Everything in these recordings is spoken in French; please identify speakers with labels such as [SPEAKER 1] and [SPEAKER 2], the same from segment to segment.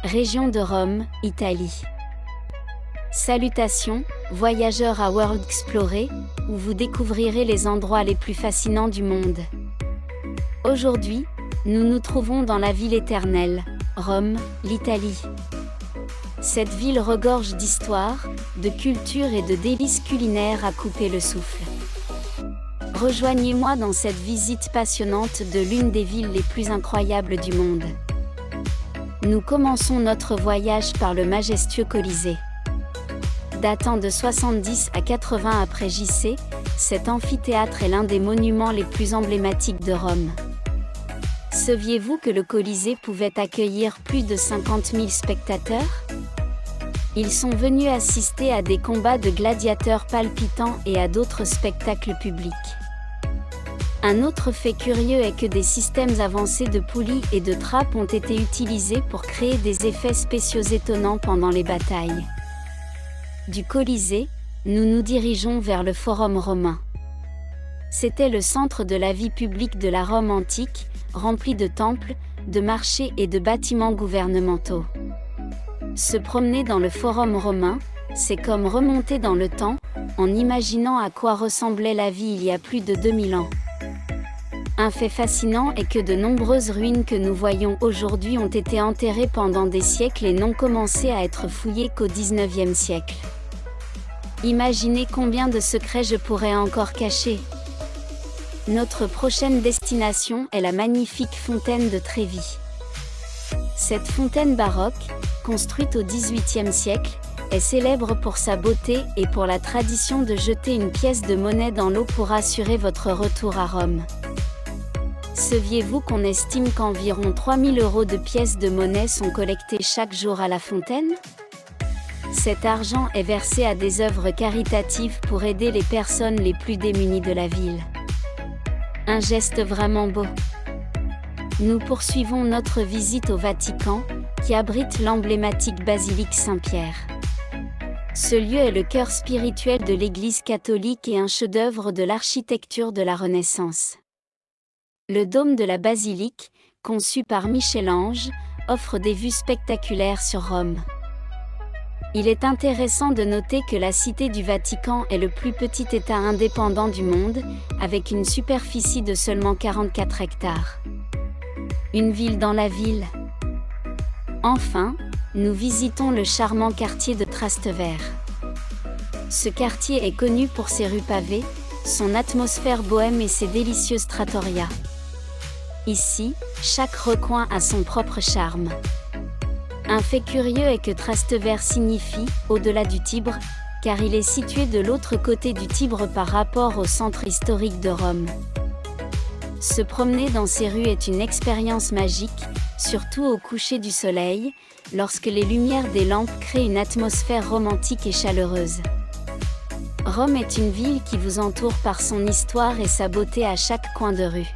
[SPEAKER 1] Région de Rome, Italie. Salutations, voyageurs à World Explorer, où vous découvrirez les endroits les plus fascinants du monde. Aujourd'hui, nous nous trouvons dans la ville éternelle, Rome, l'Italie. Cette ville regorge d'histoire, de culture et de délices culinaires à couper le souffle. Rejoignez-moi dans cette visite passionnante de l'une des villes les plus incroyables du monde. Nous commençons notre voyage par le majestueux Colisée. Datant de 70 à 80 après JC, cet amphithéâtre est l'un des monuments les plus emblématiques de Rome. Saviez-vous que le Colisée pouvait accueillir plus de 50 000 spectateurs? Ils sont venus assister à des combats de gladiateurs palpitants et à d'autres spectacles publics. Un autre fait curieux est que des systèmes avancés de poulies et de trappes ont été utilisés pour créer des effets spéciaux étonnants pendant les batailles. Du Colisée, nous nous dirigeons vers le Forum romain. C'était le centre de la vie publique de la Rome antique, rempli de temples, de marchés et de bâtiments gouvernementaux. Se promener dans le Forum romain, c'est comme remonter dans le temps, en imaginant à quoi ressemblait la vie il y a plus de 2000 ans. Un fait fascinant est que de nombreuses ruines que nous voyons aujourd'hui ont été enterrées pendant des siècles et n'ont commencé à être fouillées qu'au XIXe siècle. Imaginez combien de secrets je pourrais encore cacher. Notre prochaine destination est la magnifique fontaine de Trevi. Cette fontaine baroque, construite au XVIIIe siècle, est célèbre pour sa beauté et pour la tradition de jeter une pièce de monnaie dans l'eau pour assurer votre retour à Rome. Saviez-vous qu'on estime qu'environ 3 000 € de pièces de monnaie sont collectées chaque jour à la fontaine? Cet argent est versé à des œuvres caritatives pour aider les personnes les plus démunies de la ville. Un geste vraiment beau. Nous poursuivons notre visite au Vatican, qui abrite l'emblématique basilique Saint-Pierre. Ce lieu est le cœur spirituel de l'Église catholique et un chef-d'œuvre de l'architecture de la Renaissance. Le dôme de la basilique, conçu par Michel-Ange, offre des vues spectaculaires sur Rome. Il est intéressant de noter que la Cité du Vatican est le plus petit État indépendant du monde, avec une superficie de seulement 44 hectares. Une ville dans la ville. Enfin, nous visitons le charmant quartier de Trastevere. Ce quartier est connu pour ses rues pavées, son atmosphère bohème et ses délicieuses trattorias. Ici, chaque recoin a son propre charme. Un fait curieux est que Trastevere signifie « au-delà du Tibre », car il est situé de l'autre côté du Tibre par rapport au centre historique de Rome. Se promener dans ces rues est une expérience magique, surtout au coucher du soleil, lorsque les lumières des lampes créent une atmosphère romantique et chaleureuse. Rome est une ville qui vous entoure par son histoire et sa beauté à chaque coin de rue.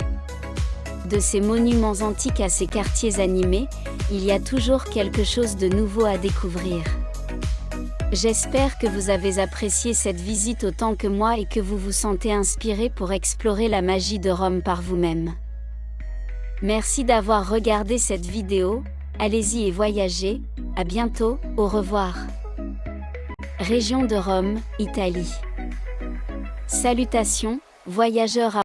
[SPEAKER 1] De ses monuments antiques à ses quartiers animés, il y a toujours quelque chose de nouveau à découvrir. J'espère que vous avez apprécié cette visite autant que moi et que vous vous sentez inspiré pour explorer la magie de Rome par vous-même. Merci d'avoir regardé cette vidéo, allez-y et voyagez, à bientôt, au revoir. Région de Rome, Italie. Salutations, voyageurs à